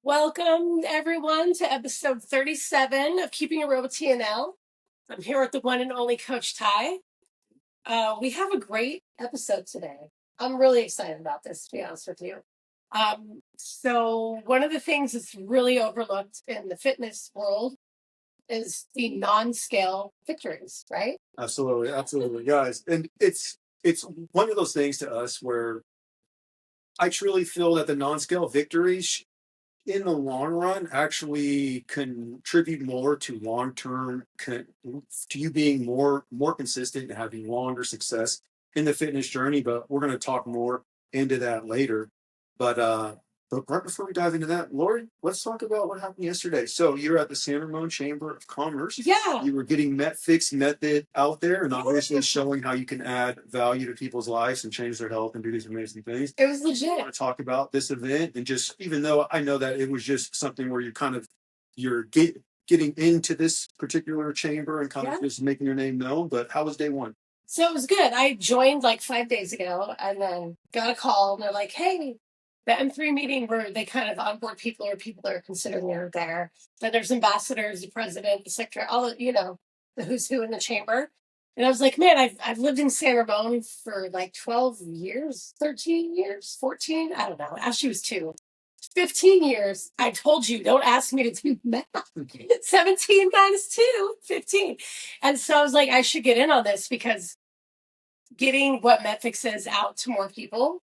Welcome, everyone, to episode 37 of Keeping It Real with TNL. I'm here with the one and only Coach Ty. We have a great episode today. I'm really excited about this, to be honest with you. So one of the things that's really overlooked in the fitness world is the non-scale victories, right? Absolutely, guys. And it's one of those things to us where I truly feel that the non-scale victories in the long run actually contribute more to long-term to you being more consistent and having longer success in the fitness journey. But we're going to talk more into that later. But right before we dive into that, Lori, let's talk about what happened yesterday. So you're at the San Ramon Chamber of Commerce. Yeah. You were getting fixed method out there and obviously showing how you can add value to people's lives and change their health and do these amazing things. It was legit. I want to talk about this event and just, even though I know that it was just something where you're getting into this particular chamber and kind of just making your name known, but how was day one? So it was good. I joined like 5 days ago and then got a call and they're like, hey, the M3 meeting where they kind of onboard people or people that are considering they're there. Then there's ambassadors, the president, the secretary, all of, the who's who in the chamber. And I was like, man, I've lived in San Ramon for like 12 years, 13 years, 14. I don't know. Ashley was 2. 15 years. I told you, don't ask me to do math. 17 minus 2, 15. And so I was like, I should get in on this because getting what MedFix is out to more people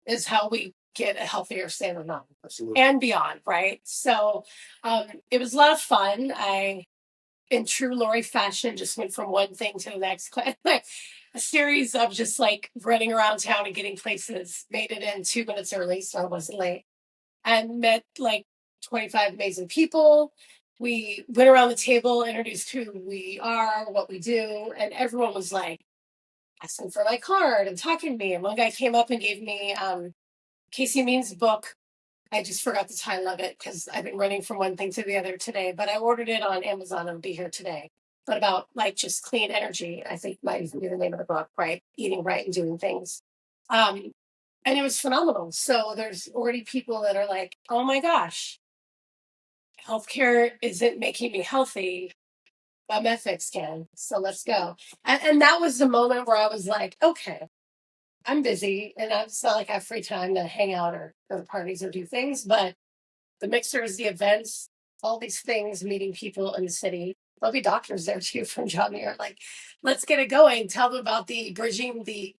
is how we get a healthier San Ramon. Absolutely. And beyond, right? So it was a lot of fun. I, in true Lori fashion, just went from one thing to the next. A series of just like running around town and getting places. Made it in 2 minutes early, so I wasn't late. And met like 25 amazing people. We went around the table, introduced who we are, what we do, and everyone was like asking for my card and talking to me. And one guy came up and gave me Casey Means' book. I just forgot the title of it because I've been running from one thing to the other today, but I ordered it on Amazon and it'll be here today. But about like just clean energy, I think might be the name of the book, right? Eating right and doing things. And it was phenomenal. So there's already people that are like, oh my gosh, healthcare isn't making me healthy, but methods can. So let's go. And that was the moment where I was like, okay, I'm busy and it's not like I have free time to hang out or go to parties or do things, but the mixers, the events, all these things, meeting people in the city. There'll be doctors there too from John Muir. Like, let's get it going. Tell them about the bridging the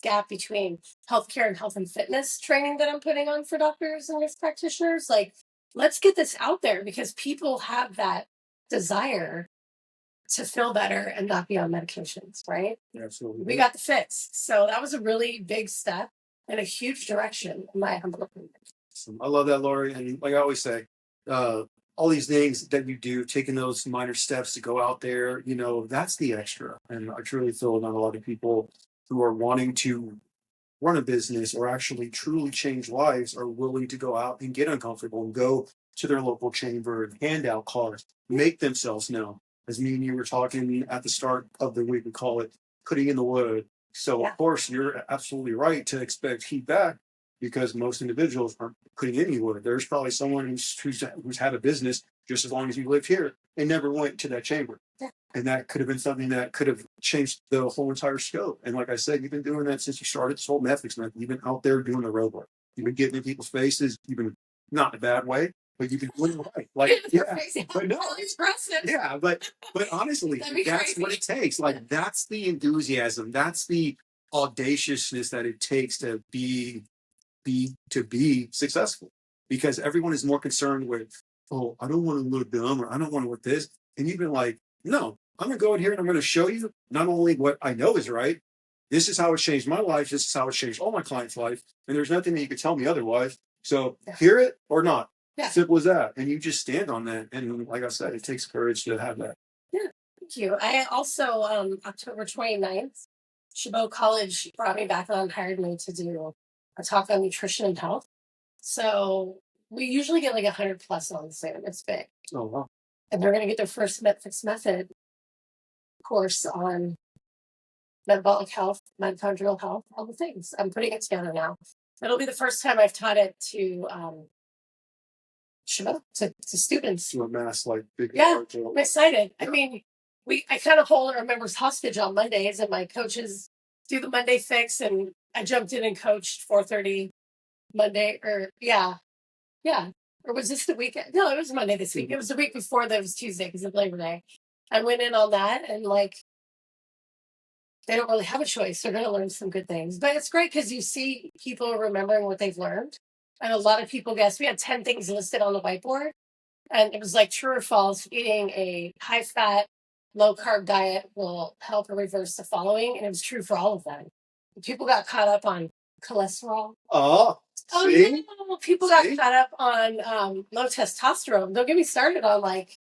gap between healthcare and health and fitness training that I'm putting on for doctors and nurse practitioners. Like, let's get this out there because people have that desire to feel better and not be on medications, right? Absolutely. We got the fix. So that was a really big step in a huge direction, in my humble opinion. I love that, Lori. And like I always say, all these things that you do, taking those minor steps to go out there, that's the extra. And I truly feel not a lot of people who are wanting to run a business or actually truly change lives are willing to go out and get uncomfortable and go to their local chamber and hand out cards, make themselves known. As me and you were talking at the start of the week, we call it putting in the wood. So, Of course, you're absolutely right to expect feedback because most individuals aren't putting any wood. There's probably someone who's had a business just as long as you live here and never went to that chamber. Yeah. And that could have been something that could have changed the whole entire scope. And like I said, you've been doing that since you started this whole methods method. You've been out there doing the road work. You've been getting in people's faces. You've been not in a bad way, but you've been doing it right. Like, but no, it's impressive. Yeah, but honestly, that's what it takes. Like, that's the enthusiasm. That's the audaciousness that it takes to be successful. Because everyone is more concerned with, oh, I don't want to look dumb or I don't want to look this. And you've been like, no, I'm going to go in here and I'm going to show you not only what I know is right, this is how it changed my life, this is how it changed all my clients' life, and there's nothing that you could tell me otherwise. So hear it or not. Yeah. Simple as that. And you just stand on that. And like I said, it takes courage to have that. Yeah, thank you. I also, October 29th, Chabot College brought me back on and hired me to do a talk on nutrition and health. So we usually get like 100 plus on Zoom. It's big. Oh, wow. And they're going to get their first MedFix method course on metabolic health, mitochondrial health, all the things. I'm putting it together now. It'll be the first time I've taught it to show to students. To amass like big. Yeah, I'm excited. I mean, I kind of hold our members hostage on Mondays, and my coaches do the Monday fix, and I jumped in and coached 4:30 Monday, or yeah. Or was this the weekend? No, it was Monday this week. It was the week before that was Tuesday because of Labor Day. I went in on that, and like, they don't really have a choice. They're going to learn some good things. But it's great because you see people remembering what they've learned. And a lot of people guessed. We had 10 things listed on the whiteboard. And it was like true or false, eating a high fat, low carb diet will help or reverse the following. And it was true for all of them. People got caught up on cholesterol. Oh, see? No. People got caught up on low testosterone. Don't get me started on like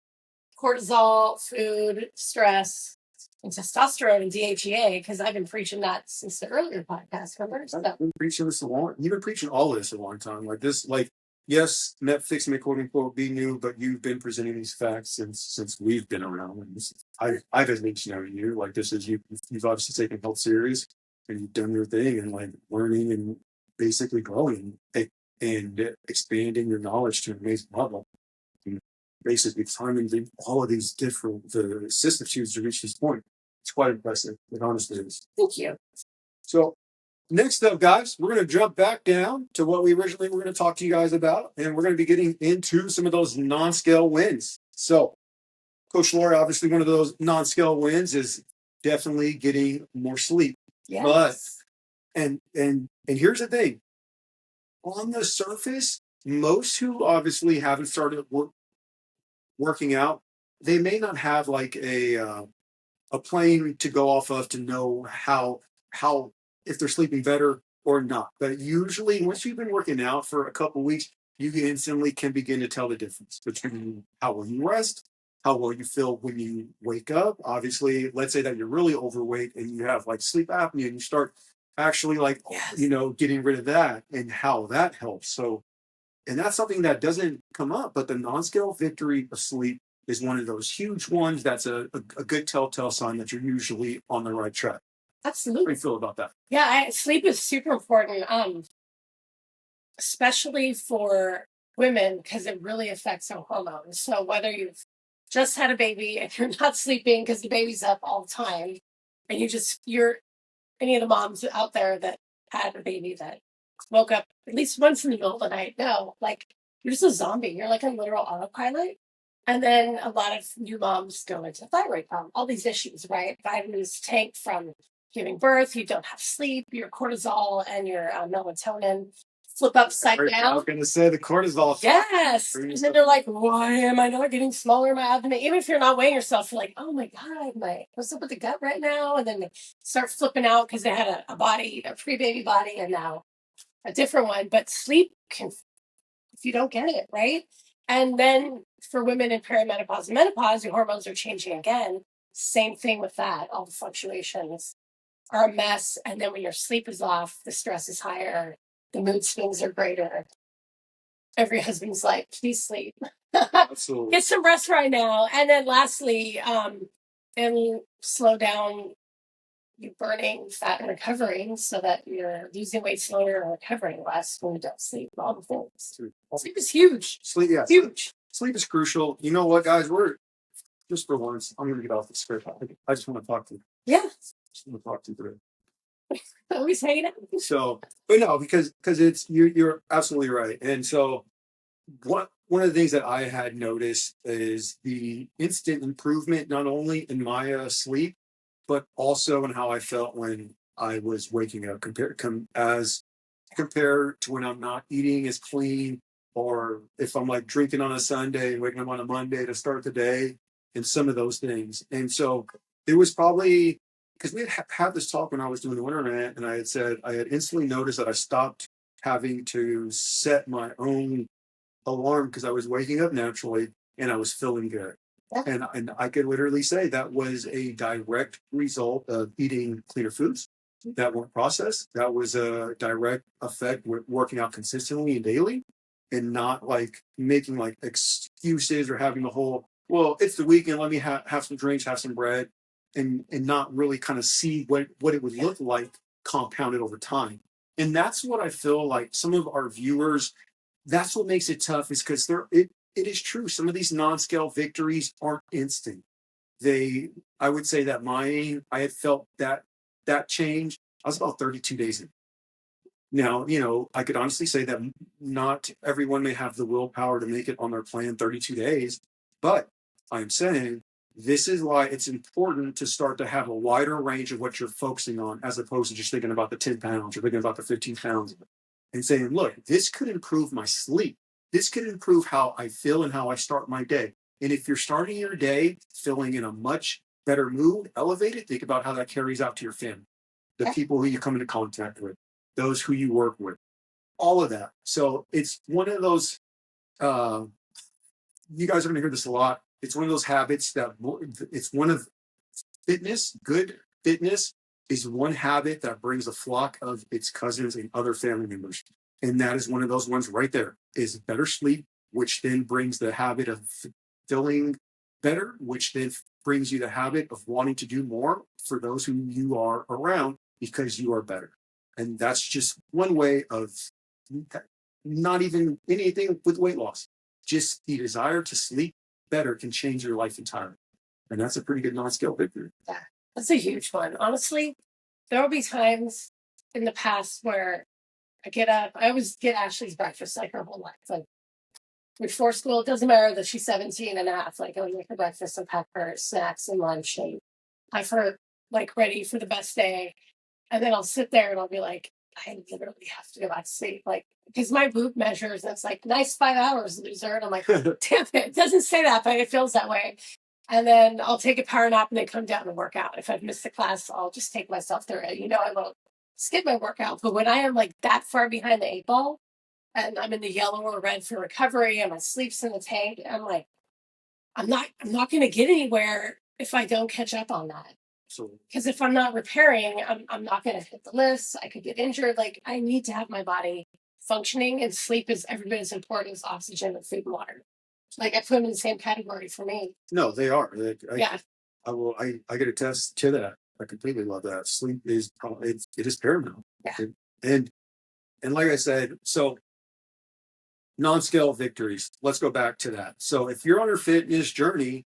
cortisol, food, stress, and testosterone and DHEA, because I've been preaching that since the earlier podcast. Remember? I've been preaching this a long. You've been preaching all this a long time. Like this, like yes, Netflix may quote unquote be new, but you've been presenting these facts since we've been around. And I've at least known you. Like this is you've obviously taken health serious, and you've done your thing and like learning and basically growing and expanding your knowledge to an amazing level. And basically finding all of these different systems to reach this point. It's quite impressive. It honestly is. Thank you. So next up, guys, we're going to jump back down to what we originally were going to talk to you guys about, and we're going to be getting into some of those non-scale wins. So, Coach Lori, obviously, one of those non-scale wins is definitely getting more sleep. Yes. But and here's the thing: on the surface, most who obviously haven't started working out, they may not have like a plane to go off of to know how if they're sleeping better or not. But usually, once you've been working out for a couple of weeks, you instantly can begin to tell the difference between how well you rest, how well you feel when you wake up. Obviously, let's say that you're really overweight and you have like sleep apnea, and you start actually like getting rid of that and how that helps. So, and that's something that doesn't come up, but the non-scale victory of sleep is one of those huge ones. That's a good telltale sign that you're usually on the right track. Absolutely. How do you feel about that? Yeah, sleep is super important, especially for women, because it really affects our hormones. So whether you've just had a baby and you're not sleeping because the baby's up all the time, and you're any of the moms out there that had a baby that woke up at least once in the middle of the night, no, like you're just a zombie. You're like a literal autopilot. And then a lot of new moms go into thyroid problem, all these issues, right? Vitamins tank from giving birth, you don't have sleep, your cortisol and your melatonin flip upside down. I was going to say the cortisol. Yes. And then they're like, why am I not getting smaller in my abdomen? Even if you're not weighing yourself, you're like, oh my God, what's up with the gut right now? And then they start flipping out because they had a body, a pre-baby body, and now a different one. But sleep can, if you don't get it, right? And then for women in perimenopause and menopause, your hormones are changing again. Same thing with that. All the fluctuations are a mess. And then when your sleep is off, the stress is higher, the mood swings are greater. Every husband's like, please sleep. Absolutely. Get some rest right now. And then lastly, and slow down you burning fat and recovering so that you're losing weight slower and recovering less when you don't sleep. All the things. Sleep is huge. Sleep, yeah. Huge. Sleep is crucial. You know what, guys? We're just for once. I'm going to get off the script. I just want to talk to you. Yeah. Just want to talk to you today. Always hanging out. So, but no, because it's you're absolutely right. And so, one of the things that I had noticed is the instant improvement, not only in my sleep, but also in how I felt when I was waking up, compared to when I'm not eating as clean, or if I'm like drinking on a Sunday, waking up on a Monday to start the day, and some of those things. And so it was probably because we had this talk when I was doing the winter rant, and I had said I had instantly noticed that I stopped having to set my own alarm because I was waking up naturally and I was feeling good. And I could literally say that was a direct result of eating cleaner foods that weren't processed. That was a direct effect with working out consistently and daily, and not like making like excuses or having the whole, well, it's the weekend, let me have some drinks, have some bread, and not really kind of see what it would look like compounded over time. And that's what I feel like some of our viewers, that's what makes it tough, is because it is true. Some of these non-scale victories aren't instant. I would say that I had felt that change. I was about 32 days in. Now, I could honestly say that not everyone may have the willpower to make it on their plan 32 days, but I'm saying this is why it's important to start to have a wider range of what you're focusing on as opposed to just thinking about the 10 pounds or thinking about the 15 pounds and saying, look, this could improve my sleep. This could improve how I feel and how I start my day. And if you're starting your day feeling in a much better mood, elevated, think about how that carries out to your family, the people who you come into contact with, those who you work with, all of that. So it's one of those, you guys are going to hear this a lot. It's one of those habits that it's one of fitness, good fitness is one habit that brings a flock of its cousins and other family members. And that is one of those ones right there is better sleep, which then brings the habit of feeling better, which then brings you the habit of wanting to do more for those who you are around because you are better. And that's just one way of not even anything with weight loss. Just the desire to sleep better can change your life entirely. And that's a pretty good non-scale victory. Yeah, that's a huge one. Honestly, there will be times in the past where I get up. I always get Ashley's breakfast like her whole life. Like before school, it doesn't matter that she's 17 and a half. Like I would make her breakfast and pack her snacks and lunch and have her like ready for the best day. And then I'll sit there and I'll be like, I literally have to go back to sleep. Like, because my Whoop measures, it's like, nice 5 hours, loser. And I'm like, damn it. It doesn't say that, but it feels that way. And then I'll take a power nap and then come down and work out. If I've missed the class, I'll just take myself through it. I won't skip my workout. But when I am like that far behind the 8 ball and I'm in the yellow or red for recovery and my sleep's in the tank, I'm like, I'm not going to get anywhere if I don't catch up on that. Because if I'm not repairing, I'm not going to hit the list. I could get injured. Like I need to have my body functioning, and sleep is every bit as important as oxygen and food and water. Like I put them in the same category for me. No, they are. Yeah. I get attest to that. I completely love that. Sleep is it is paramount. Yeah. And like I said, so non-scale victories. Let's go back to that. So if you're on your fitness journey,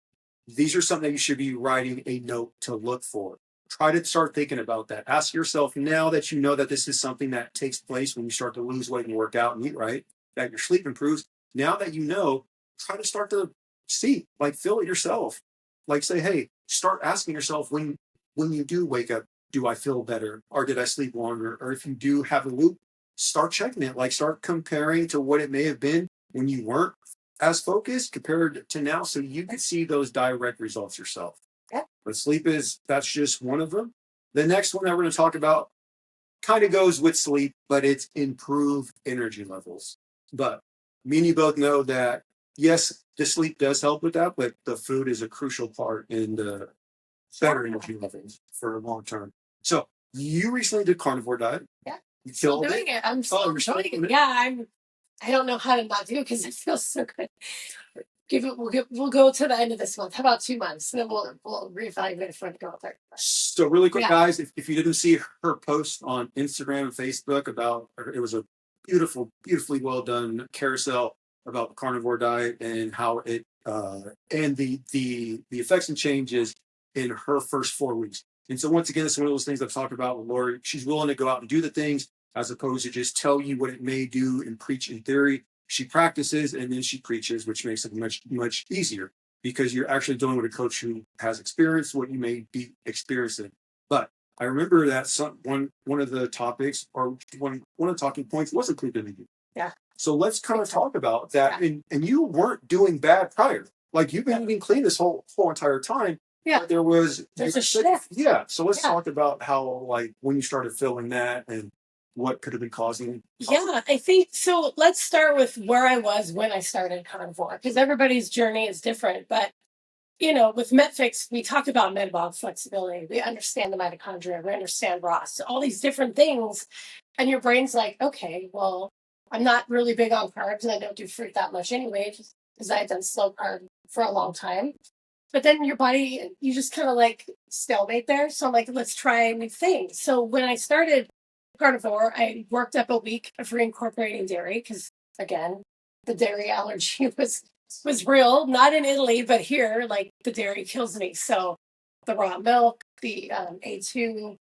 these are something that you should be writing a note to look for. Try to start thinking about that. Ask yourself now that you know that this is something that takes place when you start to lose weight and work out and eat right, that your sleep improves. Now that you know, try to start to see, like feel it yourself. Like say, hey, start asking yourself when you do wake up, do I feel better? Or did I sleep longer? Or if you do have a loop, start checking it. Like start comparing to what it may have been when you weren't as focused compared to now, so you can see those direct results yourself. Yeah. But that's just one of them. The next one that we're going to talk about kind of goes with sleep, but it's improved energy levels. But me and you both know that, yes, the sleep does help with that, but the food is a crucial part in the better energy levels for long term. So you recently did carnivore diet. Yeah. You Still killed doing it. it. I'm still doing it. Yeah, I don't know how to not do it because it feels so good. We'll go to the end of this month. How about 2 months? And then we'll reevaluate if we're going to go there. So really quick, guys, if you didn't see her post on Instagram and Facebook about it was a beautifully well done carousel about the carnivore diet and how it and the effects and changes in her first 4 weeks. And so once again, it's one of those things I've talked about with Lori. She's willing to go out and do the things as opposed to just tell you what it may do and preach in theory. She practices and then she preaches, which makes it much easier because you're actually dealing with a coach who has experienced what you may be experiencing. But I remember that one of the topics or one of the talking points was included in you. Yeah. So let's kind of talk about that. Yeah. And you weren't doing bad prior. Like you've been eating clean this whole entire time. Yeah. There's a shift. Yeah. So let's talk about how like when you started feeling that and what could have been causing. Yeah, I think so. Let's start with where I was when I started carnivore because everybody's journey is different. But with MetFix, we talk about metabolic flexibility. We understand the mitochondria. We understand ROS. All these different things, and your brain's like, okay, well, I'm not really big on carbs, and I don't do fruit that much anyway, just because I had done slow carb for a long time. But then your body, you just kind of like stalemate there. So I'm like, let's try new things. So when I started carnivore, I worked up a week of reincorporating dairy because, again, the dairy allergy was was real, not in Italy, but here, like the dairy kills me. So the raw milk, the A2,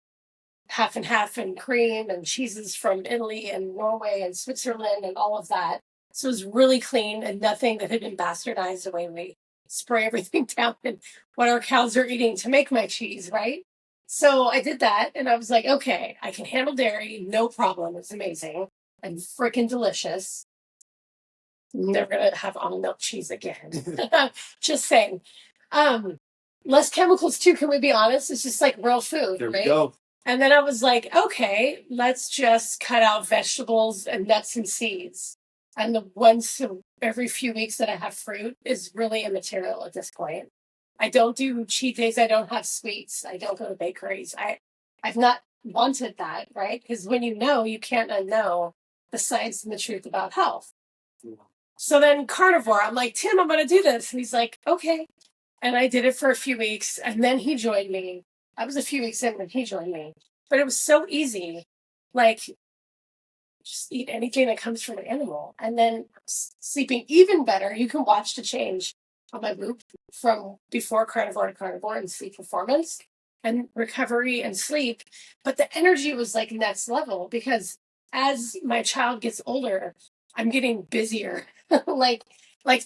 half and half, and cream and cheeses from Italy and Norway and Switzerland and all of that. So it was really clean and nothing that had been bastardized the way we spray everything down and what our cows are eating to make my cheese, right? So I did that and I was like, okay, I can handle dairy, no problem. It's amazing and freaking delicious. Never gonna have almond milk cheese again. Just saying. Um, Less chemicals too, can we be honest? It's just like real food, There we right? go. And then I was like, okay, let's just cut out vegetables and nuts and seeds. And the once every few weeks that I have fruit is really immaterial at this point. I don't do cheat days. I don't have sweets. I don't go to bakeries. I've not wanted that, right? Because when you know, you can't unknow the science and the truth about health. So then carnivore, I'm like, Tim, I'm going to do this. And he's like, okay. And I did it for a few weeks. And then he joined me. I was a few weeks in when he joined me. But it was so easy. Like, just eat anything that comes from an animal. And then sleeping even better. You can watch the change on my loop from before carnivore to carnivore and sleep performance and recovery and sleep. But the energy was like next level because as my child gets older, I'm getting busier, like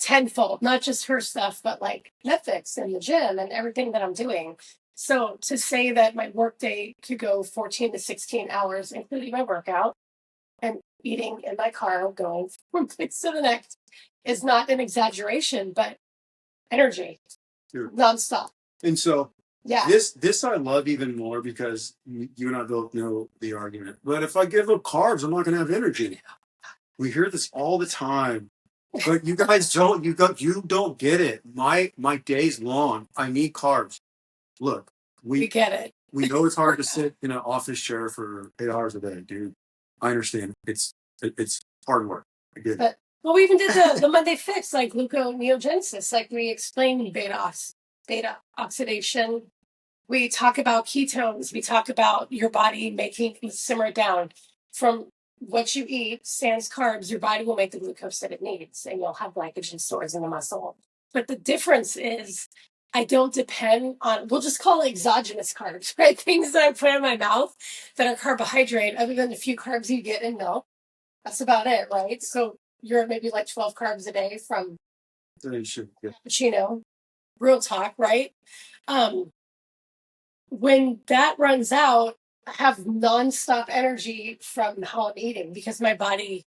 tenfold, not just her stuff, but like Netflix and the gym and everything that I'm doing. So to say that my workday could go 14 to 16 hours, including my workout, and eating in my car going from place to the next is not an exaggeration, but energy, Sure. nonstop. And so Yeah. this I love even more because you and I both know the argument. But if I give up carbs, I'm not going to have energy. We hear this all the time, but you guys don't. You don't get it. My day's long. I need carbs. Look, We get it. we know it's hard to sit in an office chair for 8 hours a day, dude. I understand. It's hard work. I get it. But well, we even did the Monday fix, like gluconeogenesis, like we explained beta oxidation. We talk about ketones. We talk about your body making simmer it down from what you eat, sans carbs. Your body will make the glucose that it needs, and you'll have glycogen stores in the muscle. But the difference is, I don't depend on. We'll just call it exogenous carbs, right? Things that I put in my mouth that are carbohydrate, other than the few carbs you get in milk. That's about it, right? So you're at maybe like 12 carbs a day from cappuccino. Real talk, right? Um, when that runs out, I have nonstop energy from how I'm eating because my body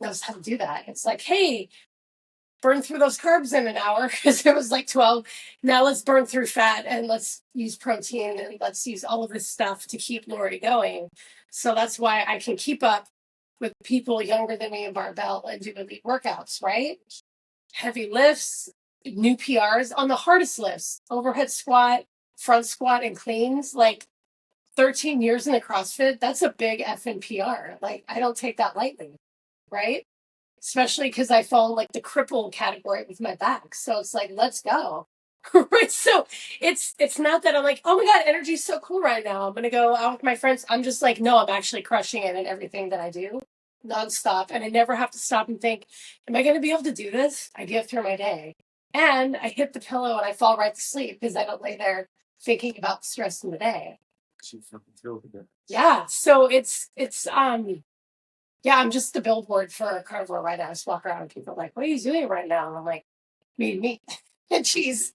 knows how to do that. It's like, hey, burn through those carbs in an hour because it was like 12. Now let's burn through fat and let's use protein and let's use all of this stuff to keep Lori going. So that's why I can keep up with people younger than me in barbell and do elite workouts, right? Heavy lifts, new PRs on the hardest lifts, overhead squat, front squat, and cleans. Like 13 years in the CrossFit, that's a big effing PR. Like I don't take that lightly, right? Especially because I fall in like the cripple category with my back. So it's like, let's go. Right. So it's not that I'm like, oh my God, energy's so cool right now. I'm gonna go out with my friends. I'm just like, no, I'm actually crushing it in everything that I do nonstop. And I never have to stop and think, am I gonna be able to do this? I get through my day. And I hit the pillow and I fall right to sleep because I don't lay there thinking about the stress in the day. Yeah. So yeah, I'm just the billboard for a carnivore right now. I just walk around and people are like, what are you doing right now? And I'm like, meat and cheese.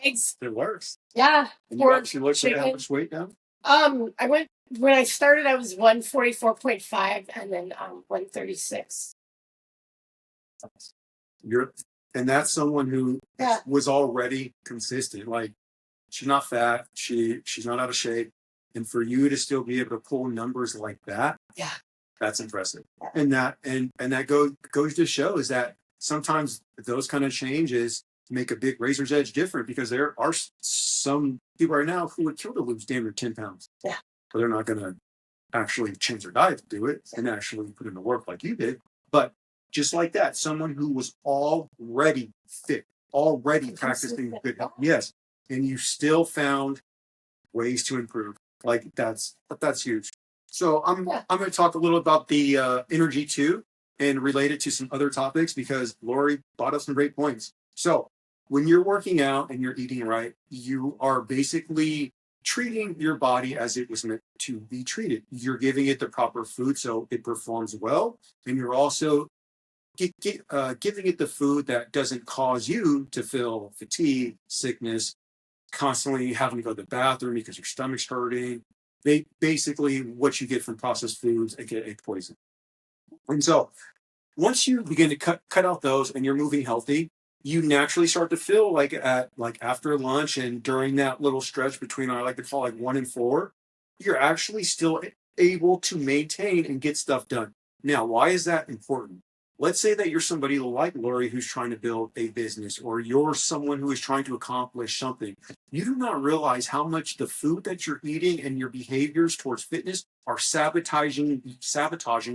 Eggs. It works. Yeah. And you actually looked at how much weight down? I went when I started I was 144.5 and then 136. And that's someone who was already consistent. Like she's not fat, she's not out of shape. And for you to still be able to pull numbers like that, that's impressive. And that goes to show is that sometimes those kind of changes make a big razor's edge different because there are some people right now who would kill to lose damn near 10 pounds. Yeah. But they're not going to actually change their diet to do it and actually put in the work like you did. But just like that, someone who was already fit, already practicing good health. Yes. And you still found ways to improve. Like that's huge. So I'm going to talk a little about the energy too. and relate it to some other topics because Lori brought up some great points. So when you're working out and you're eating right, you are basically treating your body as it was meant to be treated. You're giving it the proper food so it performs well, and you're also giving it the food that doesn't cause you to feel fatigue, sickness, constantly having to go to the bathroom because your stomach's hurting. They basically what you get from processed foods, aka poison. And so once you begin to cut out those and you're moving healthy, you naturally start to feel like after lunch and during that little stretch between I like to call like 1 and 4, you're actually still able to maintain and get stuff done. Now, why is that important? Let's say that you're somebody like Lori who's trying to build a business, or you're someone who is trying to accomplish something. You do not realize how much the food that you're eating and your behaviors towards fitness are sabotaging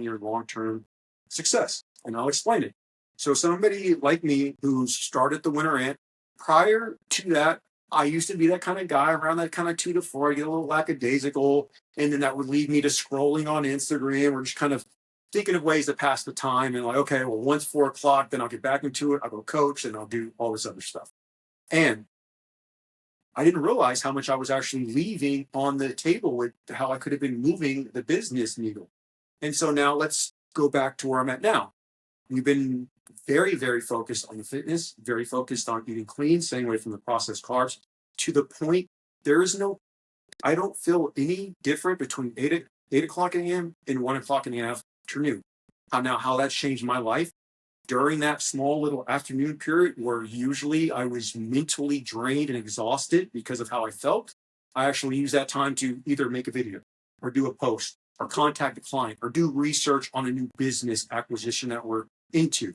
your long-term success. And I'll explain it. So somebody like me who started the Winter Ant, prior to that, I used to be that kind of guy around that kind of 2 to 4. I get a little lackadaisical, and then that would lead me to scrolling on Instagram or just kind of thinking of ways to pass the time. And like, okay, well, once 4 o'clock, then I'll get back into it. I'll go coach and I'll do all this other stuff. And I didn't realize how much I was actually leaving on the table with how I could have been moving the business needle. And so now let's go back to where I'm at now. We've been very, very focused on the fitness, very focused on eating clean, staying away from the processed carbs, to the point there is no, I don't feel any different between 8 o'clock a.m. and 1 o'clock in the afternoon. Now, how that's changed my life during that small little afternoon period where usually I was mentally drained and exhausted because of how I felt, I actually use that time to either make a video or do a post or contact a client or do research on a new business acquisition that we're into.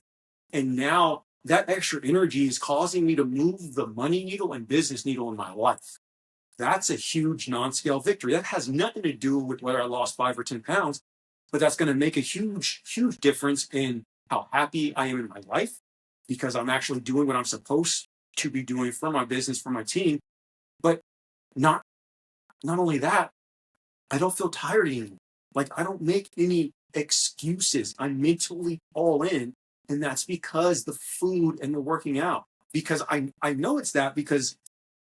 And now that extra energy is causing me to move the money needle and business needle in my life. That's a huge non-scale victory. That has nothing to do with whether I lost 5 or 10 pounds, but that's going to make a huge, huge difference in how happy I am in my life because I'm actually doing what I'm supposed to be doing for my business, for my team. But not not only that, I don't feel tired anymore. Like I don't make any excuses. I'm mentally all in. And that's because the food and the working out. Because I know it's that because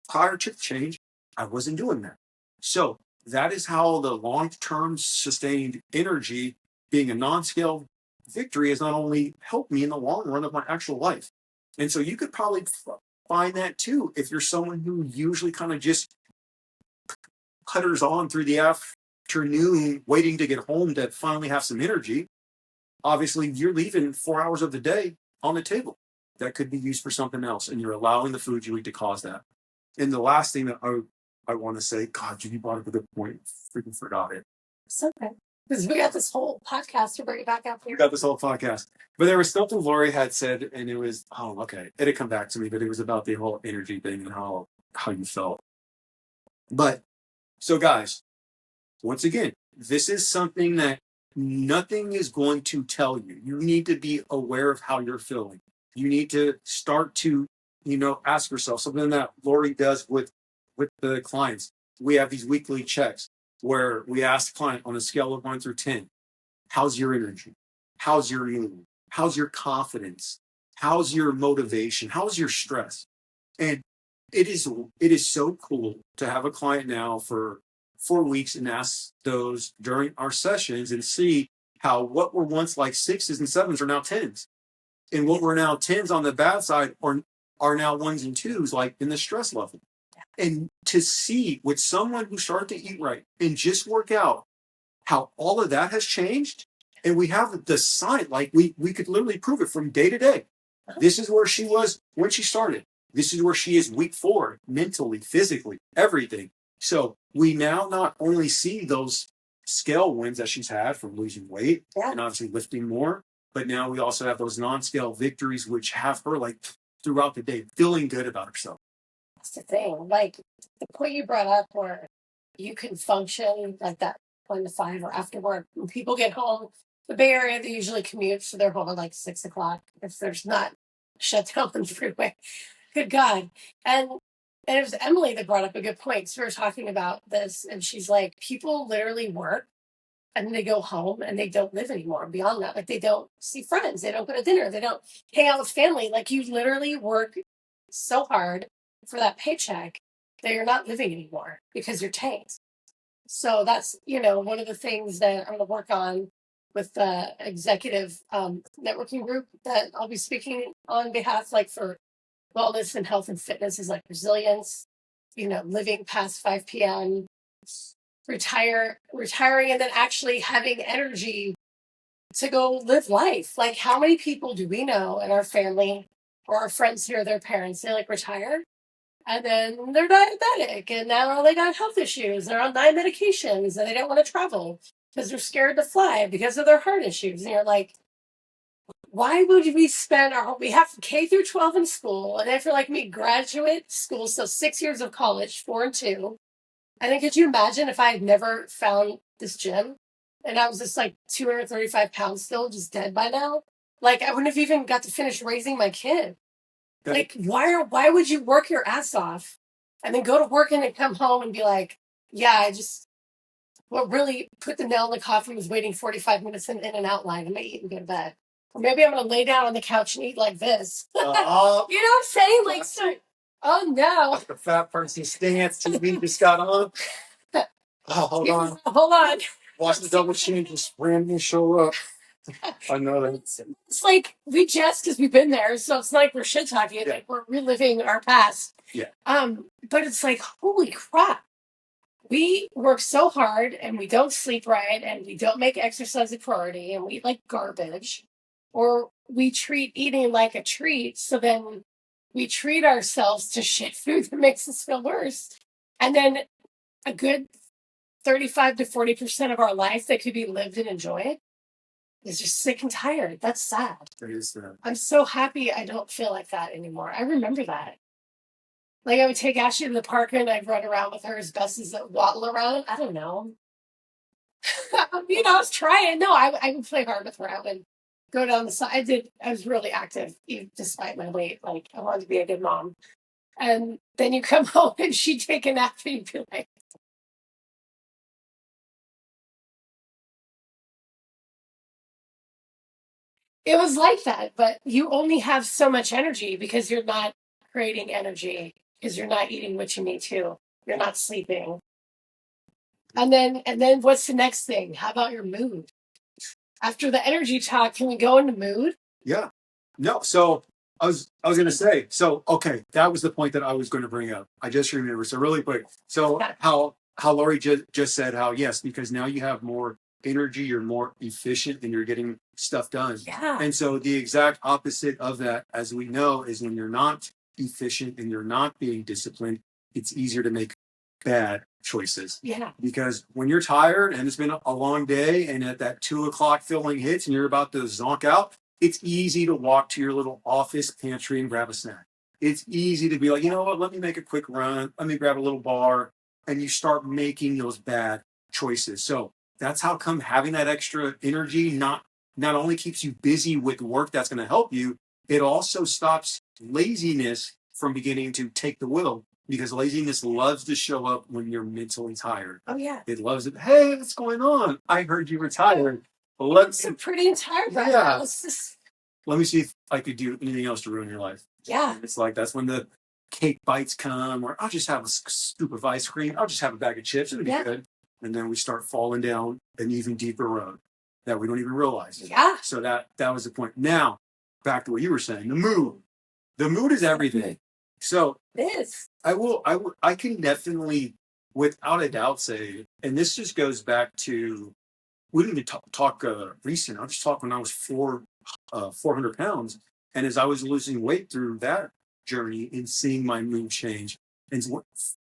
prior to the change, I wasn't doing that. So that is how the long-term sustained energy being a non-scale victory has not only helped me in the long run of my actual life. And so you could probably find that too if you're someone who usually kind of just putters on through the afternoon waiting to get home to finally have some energy. Obviously, you're leaving 4 hours of the day on the table that could be used for something else, and you're allowing the food you eat to cause that. And the last thing that I want to say, God, you brought up a good point. Freaking forgot it. It's okay. Because we got this whole podcast to bring it back up here. We got this whole podcast. But there was something Lori had said, and it was, okay. It had come back to me, but it was about the whole energy thing and how you felt. But, so guys, once again, this is something that nothing is going to tell you. You need to be aware of how you're feeling. You need to start to, ask yourself something that Lori does with the clients. We have these weekly checks where we ask the client on a scale of 1 through 10, how's your energy? How's your mood? How's your confidence? How's your motivation? How's your stress? And it is so cool to have a client now for 4 weeks and ask those during our sessions and see how what were once like 6s and 7s are now 10s. And what were now 10s on the bad side are now 1s and 2s, like in the stress level. And to see with someone who started to eat right and just work out how all of that has changed. And we have the sign, like we could literally prove it from day to day. This is where she was when she started. This is where she is week 4, mentally, physically, everything. So we now not only see those scale wins that she's had from losing weight and obviously lifting more, but now we also have those non-scale victories, which have her like throughout the day feeling good about herself. That's the thing. Like the point you brought up where you can function like that 1 to 5 or after work. When people get home, the Bay Area, they usually commute, so they're home at like 6 o'clock if there's not shut down on the freeway. Good God. And it was Emily that brought up a good point. So we were talking about this, and she's like, people literally work and then they go home and they don't live anymore beyond that. Like they don't see friends, they don't go to dinner, they don't hang out with family. Like you literally work so hard for that paycheck that you're not living anymore because you're tanked. So that's, one of the things that I'm going to work on with the executive networking group that I'll be speaking on behalf, like for wellness and health and fitness, is like resilience, living past 5 p.m., retiring, and then actually having energy to go live life. Like, how many people do we know in our family or our friends here, their parents, they like retire and then they're diabetic and now they got health issues. They're on 9 medications and they don't want to travel because they're scared to fly because of their heart issues. And you're like, why would we spend we have K through 12 in school, and if you're like me, graduate school, so 6 years of college, 4 and 2. And then could you imagine if I had never found this gym and I was just like 235 pounds still, just dead by now? Like I wouldn't have even got to finish raising my kid. Like why would you work your ass off and then go to work and then come home and be like, yeah, what really put the nail in the coffin was waiting 45 minutes in and out line. I may eat and go to bed. Or maybe I'm going to lay down on the couch and eat like this. You know what I'm saying? Like, so, oh no. Like the fat person stance TV just got on. Oh, hold on. Hold on. Watch the double chin just randomly show up. I know that. It's like we jest because we've been there, so it's not like we're shit talking. Yeah. Like we're reliving our past. Yeah. But it's like, holy crap. We work so hard and we don't sleep right and we don't make exercise a priority and we eat like garbage, or we treat eating like a treat. So then we treat ourselves to shit food that makes us feel worse. And then a good 35 to 40% of our life that could be lived and enjoyed is just sick and tired. That's sad. It is sad. I'm so happy I don't feel like that anymore. I remember that. Like I would take Ashley to the park and I'd run around with her as best as that waddle around. I don't know. I was trying. No, I would play hard with her. I would go down the side. I was really active, even despite my weight. Like I wanted to be a good mom. And then you come home and she'd take a nap and you'd be like, it was like that, but you only have so much energy because you're not creating energy, because you're not eating what you need to. You're not sleeping. And then what's the next thing? How about your mood? After the energy talk, can we go into mood? Yeah. No, so I was gonna say, so okay, that was the point that I was going to bring up. I just remember. So really quick. So how Lori just said how yes, because now you have more energy, you're more efficient and you're getting stuff done. Yeah. And so the exact opposite of that, as we know, is when you're not efficient and you're not being disciplined, it's easier to make bad choices. Yeah. Because when you're tired and it's been a long day and at that 2 o'clock feeling hits and you're about to zonk out, it's easy to walk to your little office pantry and grab a snack. It's easy to be like, you know what, let me make a quick run. Let me grab a little bar. And you start making those bad choices. So that's how come having that extra energy not only keeps you busy with work that's going to help you, it also stops laziness from beginning to take the wheel, because laziness loves to show up when you're mentally tired. Oh yeah. It loves it. Hey, what's going on? I heard you retired. I'm pretty tired right now. Let me see if I could do anything else to ruin your life. Yeah. It's like that's when the cake bites come, or I'll just have a scoop of ice cream. I'll just have a bag of chips. It'll be good. And then we start falling down an even deeper road that we don't even realize. Yeah. So that was the point. Now, back to what you were saying, the mood. The mood is everything. So it is. I can definitely, without a doubt, say, and this just goes back to, we didn't even talk recent. I'll just talk when I was 400 pounds. And as I was losing weight through that journey and seeing my mood change, and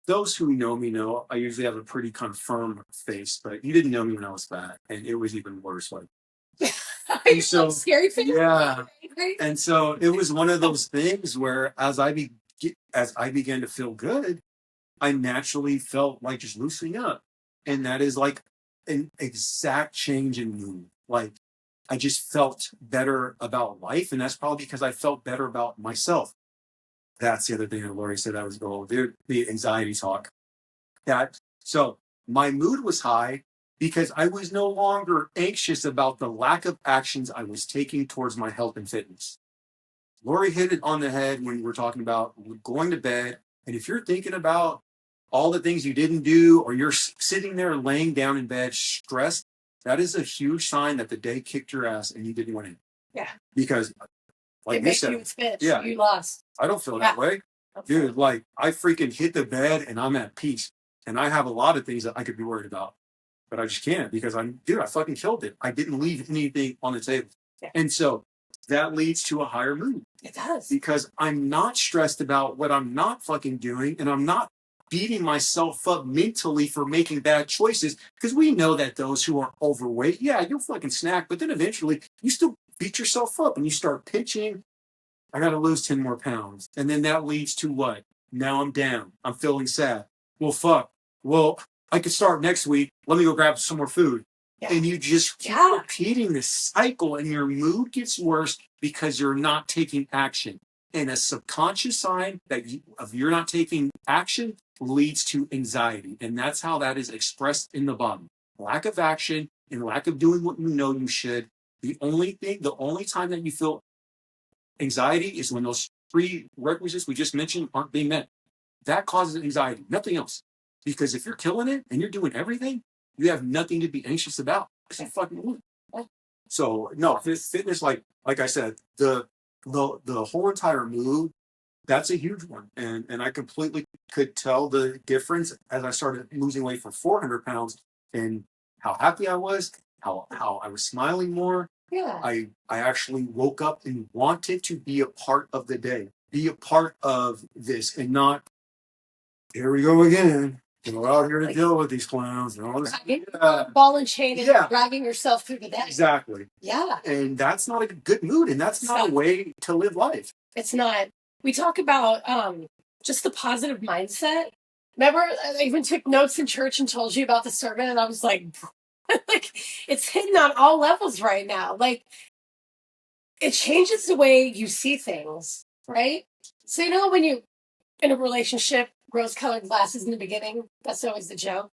those who know me know I usually have a pretty kind of firm face, but you didn't know me when I was fat, and it was even worse. Like, and so scary face. Yeah, and so it was one of those things where as I began to feel good, I naturally felt like just loosening up, and that is like an exact change in mood. Like I just felt better about life, and that's probably because I felt better about myself. That's the other thing that Lori said I was going to do, the anxiety talk. So my mood was high because I was no longer anxious about the lack of actions I was taking towards my health and fitness. Lori hit it on the head when we're talking about going to bed. And if you're thinking about all the things you didn't do, or you're sitting there laying down in bed stressed, that is a huge sign that the day kicked your ass and you didn't win it. Yeah. Because, like it you makes said, you bitch. Yeah, You lost. I don't feel that way. Dude, like I freaking hit the bed and I'm at peace. And I have a lot of things that I could be worried about, but I just can't because I fucking killed it. I didn't leave anything on the table. Yeah. And so that leads to a higher mood. It does. Because I'm not stressed about what I'm not fucking doing, and I'm not beating myself up mentally for making bad choices. Because we know that those who are overweight, yeah, you'll fucking snack, but then eventually you still beat yourself up and you start pitching. I got to lose 10 more pounds. And then that leads to what? Now I'm down. I'm feeling sad. Well, fuck. Well, I could start next week. Let me go grab some more food. Yeah. And you just keep repeating this cycle, and your mood gets worse because you're not taking action. And a subconscious sign that you're not taking action leads to anxiety. And that's how that is expressed in the body. Lack of action and lack of doing what you know you should. The only time that you feel anxiety is when those three requisites we just mentioned aren't being met. That causes anxiety, nothing else. Because if you're killing it and you're doing everything, you have nothing to be anxious about because you fucking win. So no, fitness, like I said, the whole entire mood, that's a huge one. And I completely could tell the difference as I started losing weight for 400 pounds and how happy I was, how I was smiling more. Yeah. I actually woke up and wanted to be a part of the day, be a part of this, and not, here we go again. We're out here to deal with these clowns and all this. Ball and chain and dragging yourself through the day. Exactly. Yeah. And that's not a good mood, and that's not a way to live life. It's not. We talk about just the positive mindset. Remember, I even took notes in church and told you about the sermon, and I was like, like, it's hidden on all levels right now. Like, it changes the way you see things, right? So, you know, when you, in a relationship, rose-colored glasses in the beginning, that's always the joke.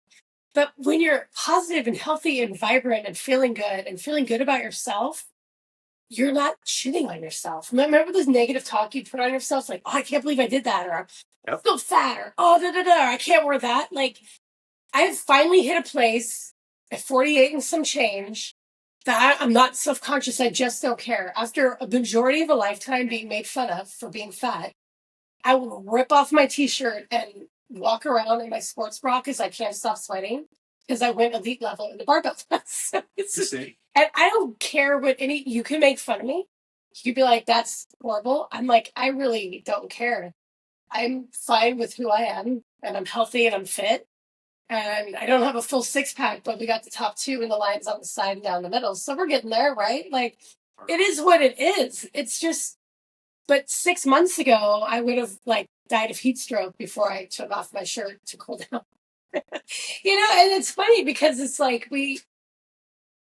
But when you're positive and healthy and vibrant and feeling good about yourself, you're not shitting on yourself. Remember this negative talk you put on yourself? Like, oh, I can't believe I did that. Or I feel fat. Or, oh, I can't wear that. Like, I've finally hit a place at 48 and some change that I'm not self-conscious. I just don't care. After a majority of a lifetime being made fun of for being fat, I will rip off my t-shirt and walk around in my sports bra because I can't stop sweating because I went elite level in the barbell class. And I don't care what you can make fun of me. You'd be like, that's horrible. I'm like, I really don't care. I'm fine with who I am, and I'm healthy and I'm fit. And I don't have a full six pack, but we got the top two and the lines on the side and down the middle. So we're getting there, right? Like, it is what it is. It's just, but 6 months ago, I would have like died of heat stroke before I took off my shirt to cool down. You know, and it's funny because it's like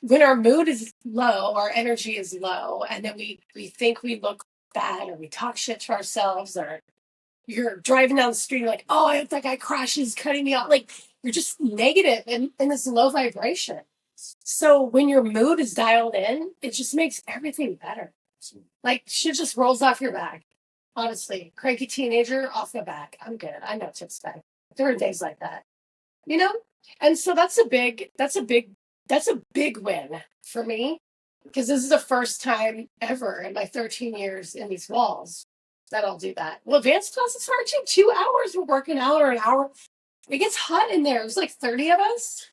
when our mood is low, our energy is low, and then we think we look bad or we talk shit to ourselves, or you're driving down the street and you're like, oh, I hope that guy crashes, cutting me off. Like, you're just negative and in this low vibration. So when your mood is dialed in, it just makes everything better. Like, shit just rolls off your back. Honestly, cranky teenager off my back. I'm good. I know what to expect. There are days like that, you know? And so that's a big win for me, because this is the first time ever in my 13 years in these walls that I'll do that. Well, advanced classes are actually 2 hours. We're working out, or an hour. It gets hot in there. It was like 30 of us.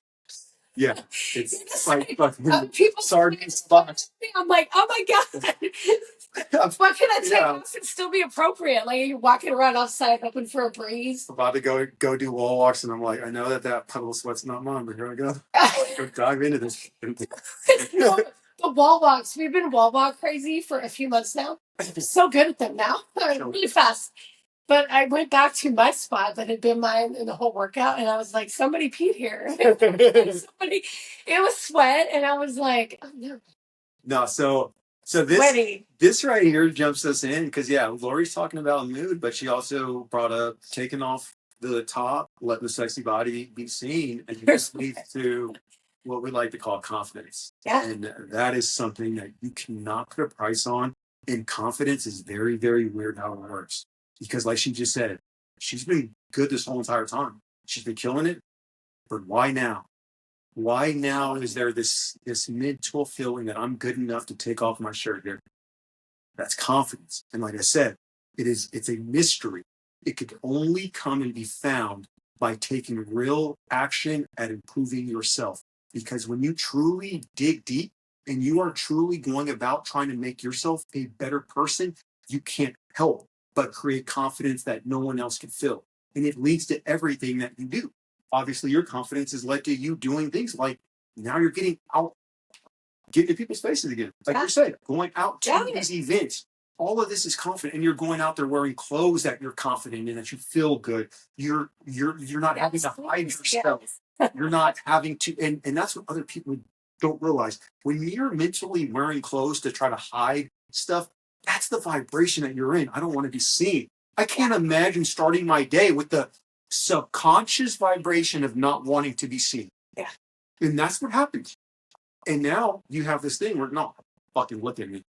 Yeah, it's like people sardine spots. I'm like, oh my God. What can I take off and still be appropriate? Like, you're walking around outside hoping for a breeze. I'm about to go do wall walks, and I'm like, I know that puddle of sweat's not mine, but here I go. Go dive into this. No, the wall walks. We've been wall walk crazy for a few months now. I'm so good at them now. Really fast. But I went back to my spot that had been mine in the whole workout, and I was like, somebody peed here. It was sweat, and I was like, oh no. No, so this right here jumps us in because Lori's talking about mood, but she also brought up taking off the top, letting the sexy body be seen, and you just need to what we like to call confidence. Yeah. And that is something that you cannot put a price on. And confidence is very, very weird how it works. Because like she just said, she's been good this whole entire time. She's been killing it. But why now? Why now is there this mental feeling that I'm good enough to take off my shirt here? That's confidence. And like I said, it's a mystery. It could only come and be found by taking real action at improving yourself. Because when you truly dig deep and you are truly going about trying to make yourself a better person, you can't help but create confidence that no one else can feel. And it leads to everything that you do. Obviously, your confidence has led to you doing things like now you're getting out, getting in people's faces again. Like you said, going out to these events. All of this is confident, and you're going out there wearing clothes that you're confident in, that you feel good. You're not having to hide yourself. You're not having to, and that's what other people don't realize. When you're mentally wearing clothes to try to hide stuff, that's the vibration that you're in. I don't want to be seen. I can't imagine starting my day with the subconscious vibration of not wanting to be seen. Yeah. And that's what happens. And now you have this thing where, no, fucking look at me.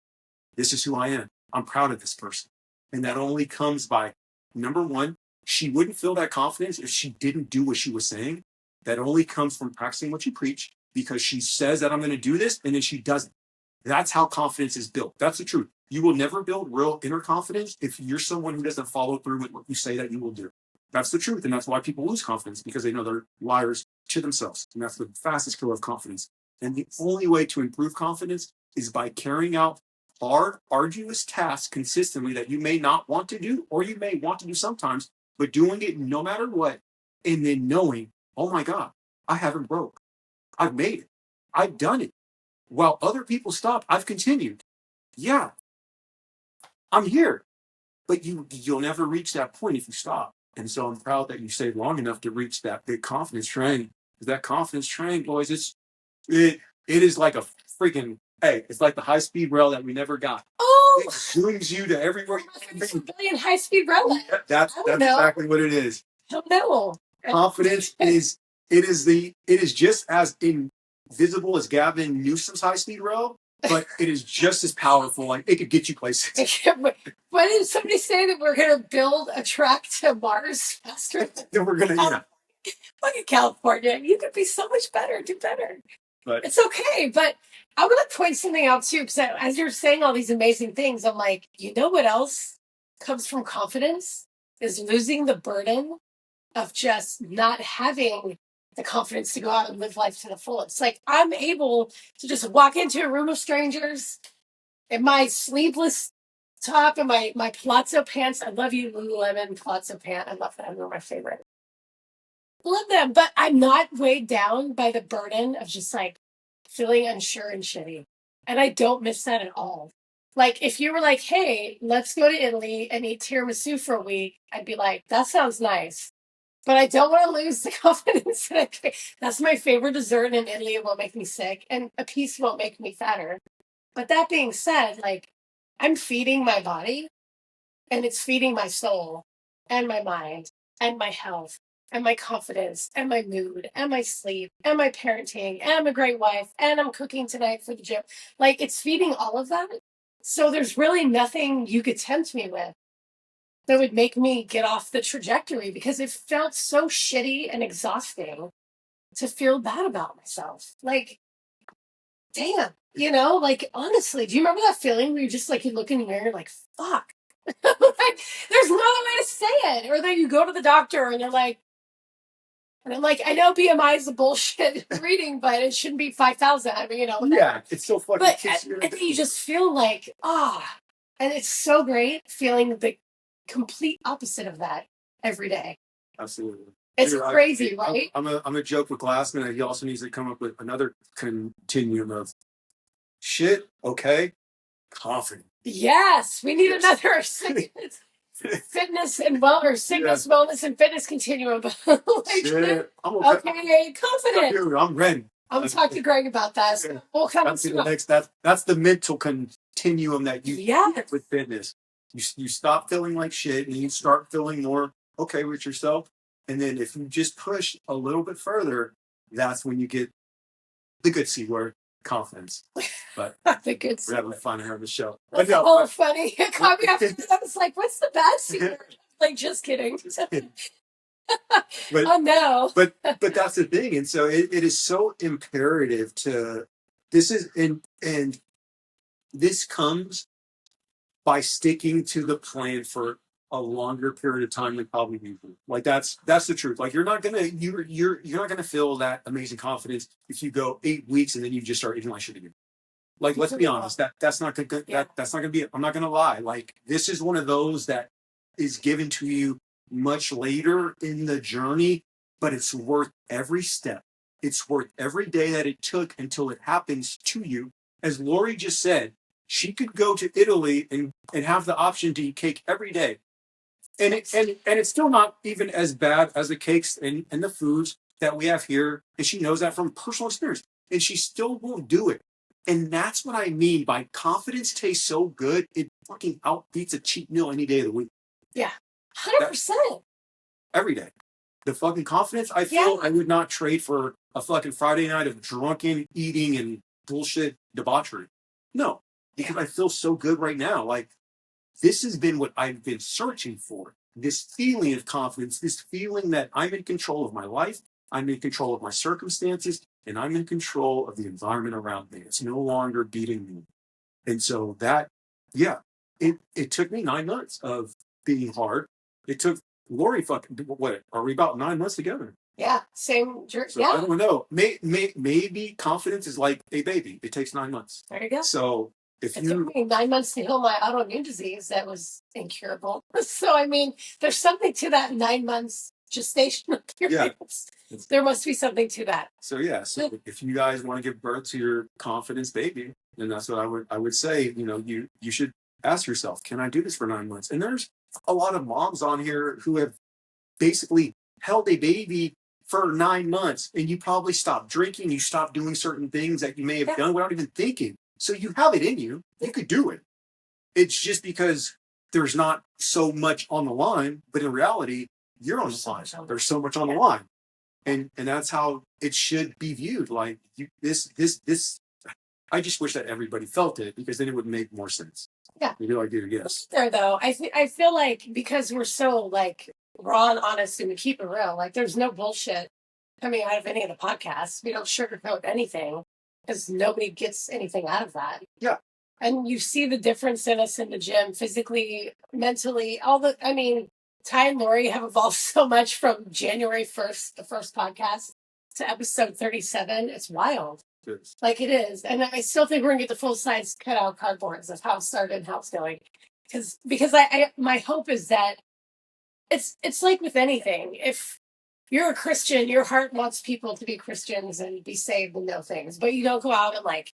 This is who I am. I'm proud of this person. And that only comes by, number one, she wouldn't feel that confidence if she didn't do what she was saying. That only comes from practicing what you preach, because she says that I'm going to do this and then she doesn't. That's how confidence is built. That's the truth. You will never build real inner confidence if you're someone who doesn't follow through with what you say that you will do. That's the truth. And that's why people lose confidence, because they know they're liars to themselves. And that's the fastest killer of confidence. And the only way to improve confidence is by carrying out hard, arduous tasks consistently that you may not want to do, or you may want to do sometimes, but doing it no matter what. And then knowing, oh my God, I haven't broke. I've made it. I've done it. While other people stopped, I've continued. Yeah, I'm here. But you'll never reach that point if you stop. And so I'm proud that you stayed long enough to reach that big confidence train. Because that confidence train, boys, it is like a freaking, hey, it's like the high speed rail that we never got. Oh, it zooms you to everywhere you can be. Billion high speed rail. That's exactly what it is. Don't know. Confidence is just as invisible as Gavin Newsom's high speed rail, but it is just as powerful. Like, it could get you places. Why did somebody say that we're going to build a track to Mars faster? Then we're gonna, Look at California. You could be so much better, do better. But it's okay. But I want to point something out too, because as you're saying all these amazing things, I'm like, you know what else comes from confidence? Is losing the burden of just not having the confidence to go out and live life to the fullest. Like, I'm able to just walk into a room of strangers in my sleeveless top and my palazzo pants. I love you, Lululemon palazzo pant. I love them. They're my favorite. Love them, but I'm not weighed down by the burden of just like feeling unsure and shitty. And I don't miss that at all. Like, if you were like, hey, let's go to Italy and eat tiramisu for a week, I'd be like, that sounds nice. But I don't want to lose the confidence that that's my favorite dessert in Italy. It won't make me sick, and a piece won't make me fatter. But that being said, like, I'm feeding my body, and it's feeding my soul and my mind and my health and my confidence and my mood and my sleep and my parenting, and I'm a great wife, and I'm cooking tonight for the gym. Like, it's feeding all of that. So there's really nothing you could tempt me with that would make me get off the trajectory, because it felt so shitty and exhausting to feel bad about myself. Like, damn, like, honestly, do you remember that feeling where you're just like, you look in the mirror, like, fuck. Like, there's no other way to say it. Or then you go to the doctor and they're like, and I'm like, I know BMI is a bullshit reading, but it shouldn't be 5,000. I mean, yeah, it's so fucking. But and then you just feel like, and it's so great feeling the complete opposite of that every day. Absolutely. It's crazy, right? I'm a joke with Glassman, and he also needs to come up with another continuum of shit. Okay, confident. Yes, we need another fitness and wellness and fitness continuum. Like, shit. Okay, confident. Dude, I'm ready. I'm talking to Greg about that. So we'll come that's the next. That's the mental continuum that you get with fitness. You stop feeling like shit, and you start feeling more okay with yourself. And then if you just push a little bit further, that's when you get the good C word, confidence. But the good we're having fun here on the show. That's But no, all funny. It caught me off guard. I was like, what's the bad C word? Like, just kidding. but Oh no. but that's the thing, and so it is so imperative to this is and this comes by sticking to the plan for a longer period of time than probably people. Like that's the truth. Like you're not gonna feel that amazing confidence if you go 8 weeks and then you just start eating like shit again. Like let's be honest, that's not good. That's not gonna be. I'm not gonna lie. Like this is one of those that is given to you much later in the journey, but it's worth every step. It's worth every day that it took until it happens to you. As Lori just said, she could go to Italy and have the option to eat cake every day. And it's still not even as bad as the cakes and the foods that we have here. And she knows that from personal experience. And she still won't do it. And that's what I mean by confidence tastes so good, it fucking outbeats a cheap meal any day of the week. Yeah. 100%. Every day. The fucking confidence I feel I would not trade for a fucking Friday night of drunken eating and bullshit debauchery. No. Because I feel so good right now. Like this has been what I've been searching for. This feeling of confidence, this feeling that I'm in control of my life, I'm in control of my circumstances, and I'm in control of the environment around me. It's no longer beating me. And so that, it took me 9 months of being hard. It took Lori what? Are we about 9 months together? Yeah, same. So I don't know. Maybe confidence is like a baby. It takes 9 months. There you go. So it took me 9 months to heal my autoimmune disease that was incurable. So I mean, there's something to that 9 months gestational period. Yeah. There must be something to that. So if you guys want to give birth to your confidence baby, then that's what I would say. You should ask yourself, can I do this for 9 months? And there's a lot of moms on here who have basically held a baby for 9 months, and you probably stopped drinking, you stopped doing certain things that you may have done without even thinking. So you have it in you. You could do it. It's just because there's not so much on the line, but in reality, you're on the line. There's so much on the line. And that's how it should be viewed. Like this. I just wish that everybody felt it, because then it would make more sense. Yeah. You'd be like, dude, yes. There though, I feel like because we're so like raw and honest and we keep it real, like there's no bullshit coming out of any of the podcasts. We don't sugarcoat anything because nobody gets anything out of that. Yeah. And you see the difference in us in the gym, physically, mentally, Ty and Lori have evolved so much from January 1st, the first podcast, to episode 37. It's wild. Yes. Like it is. And I still think we're going to get the full size cutout cardboards of how it started and how it's going. Because my hope is that it's like with anything. If you're a Christian, your heart wants people to be Christians and be saved and know things, but you don't go out and like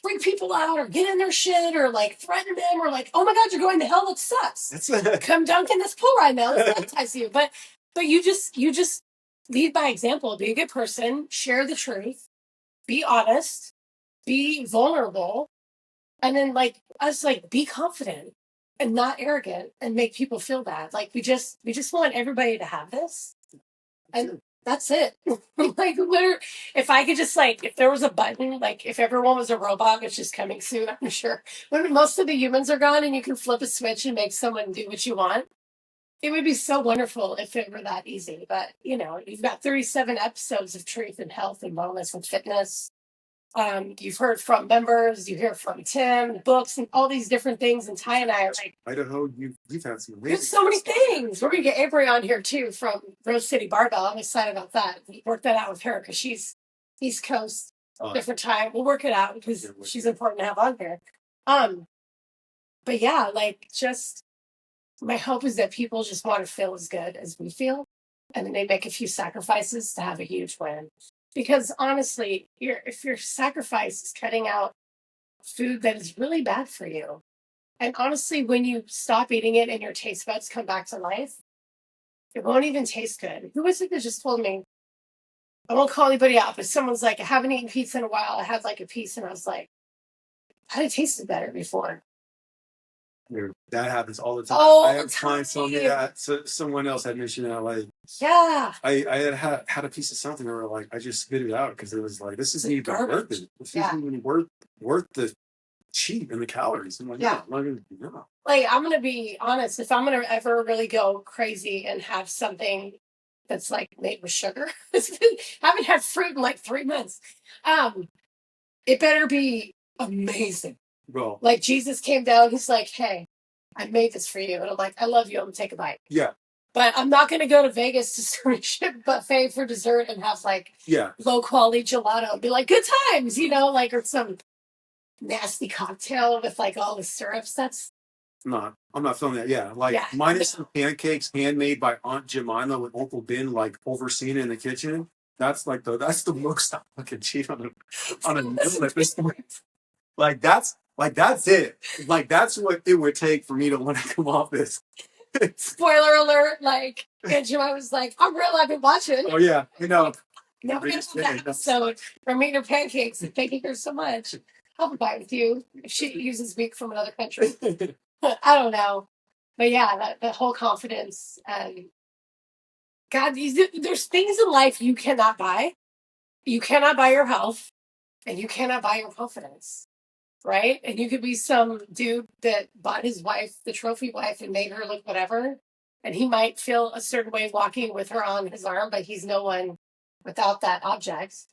bring people out or get in their shit or like threaten them or like, oh my God, you're going to hell. That sucks. Come dunk in this pool right now. Let's baptize you. But you just lead by example. Be a good person. Share the truth. Be honest. Be vulnerable. And then be confident and not arrogant and make people feel bad. Like we just want everybody to have this. And that's it. Like literally, if I could just if there was a button, like if everyone was a robot, which is coming soon, I'm sure. When most of the humans are gone and you can flip a switch and make someone do what you want, it would be so wonderful if it were that easy. But you've got 37 episodes of truth and health and wellness and fitness. You've heard from members, you hear from Tim, books, and all these different things. And Ty and I are like, Idaho, you've had some amazing. There's so many things. We're gonna get Avery on here too from Rose City Barbell. I'm excited about that. We work that out with her because she's East Coast, different time. We'll work it out because she's important to have on here. But yeah, just my hope is that people just want to feel as good as we feel, and then they make a few sacrifices to have a huge win. Because honestly, if your sacrifice is cutting out food that is really bad for you, and honestly, when you stop eating it and your taste buds come back to life, it won't even taste good. Who was it that just told me? I won't call anybody out, but someone's like, I haven't eaten pizza in a while. I had a piece and I was like, I'd have tasted better before. Dude, that happens all the time. All I the have clients tell me time. that. So someone else had mentioned that, like, Yeah. I had a piece of something where like I just spit it out because it was like, this isn't even worth it. This isn't even worth the cheap and the calories. I'm like, no, I'm not gonna do that. Like, I'm gonna be honest, if I'm gonna ever really go crazy and have something that's like made with sugar, I haven't had fruit in like 3 months. It better be amazing. Well, like Jesus came down, he's like, hey, I made this for you. And I'm like, I love you, I'm gonna take a bite. Yeah. But I'm not gonna go to Vegas to some shit buffet for dessert and have like low quality gelato and be like, good times, like, or some nasty cocktail with like all the syrups. That's no, I'm not feeling that. Yeah, like minus some pancakes handmade by Aunt Jemima with Uncle Ben, like overseeing in the kitchen. That's the most I fucking cheat on a meal at this point. That's it. Like that's what it would take for me to want to come off this. Spoiler alert! Like Aunt Jemima was like, "I'm real. I've been watching." Oh yeah, Now we're gonna have that episode from eating her pancakes and thanking her so much. I'll be bite with you if she uses meat from another country. I don't know, but yeah, that whole confidence and God, there's things in life you cannot buy. You cannot buy your health, and you cannot buy your confidence, right? And you could be some dude that bought his wife the trophy wife and made her look whatever, and he might feel a certain way walking with her on his arm, but he's no one without that object.